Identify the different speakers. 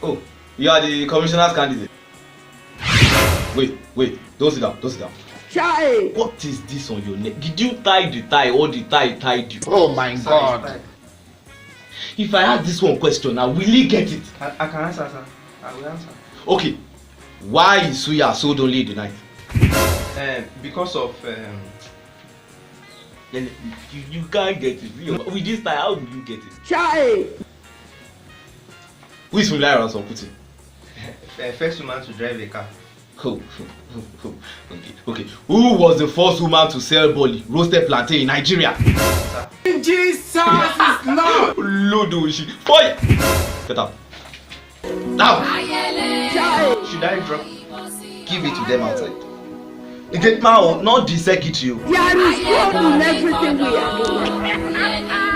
Speaker 1: Oh, you are the commissioner's candidate. Wait, don't sit down.
Speaker 2: Chai!
Speaker 1: What is this on your neck? Did you tie the tie or the tie tied you?
Speaker 3: Oh my God.
Speaker 1: If I ask this one question now, will he get it?
Speaker 4: I can answer, sir. I will answer.
Speaker 1: Okay. Why is Suya sold only in the night?
Speaker 4: Because of
Speaker 1: you can't get it. With this tie, how will you get it?
Speaker 2: Chai!
Speaker 1: Who is Fulai Ransom Kuti?
Speaker 4: first woman to drive a car.
Speaker 1: Okay. Who was the first woman to sell boli, roasted plantain in Nigeria?
Speaker 3: Jesus is Lord.
Speaker 1: Lodo Fire! Get out. Now!
Speaker 2: Chai!
Speaker 4: Should I drop?
Speaker 1: Give it to them outside. The gate man, not the secretary.
Speaker 2: There is God in everything we are doing.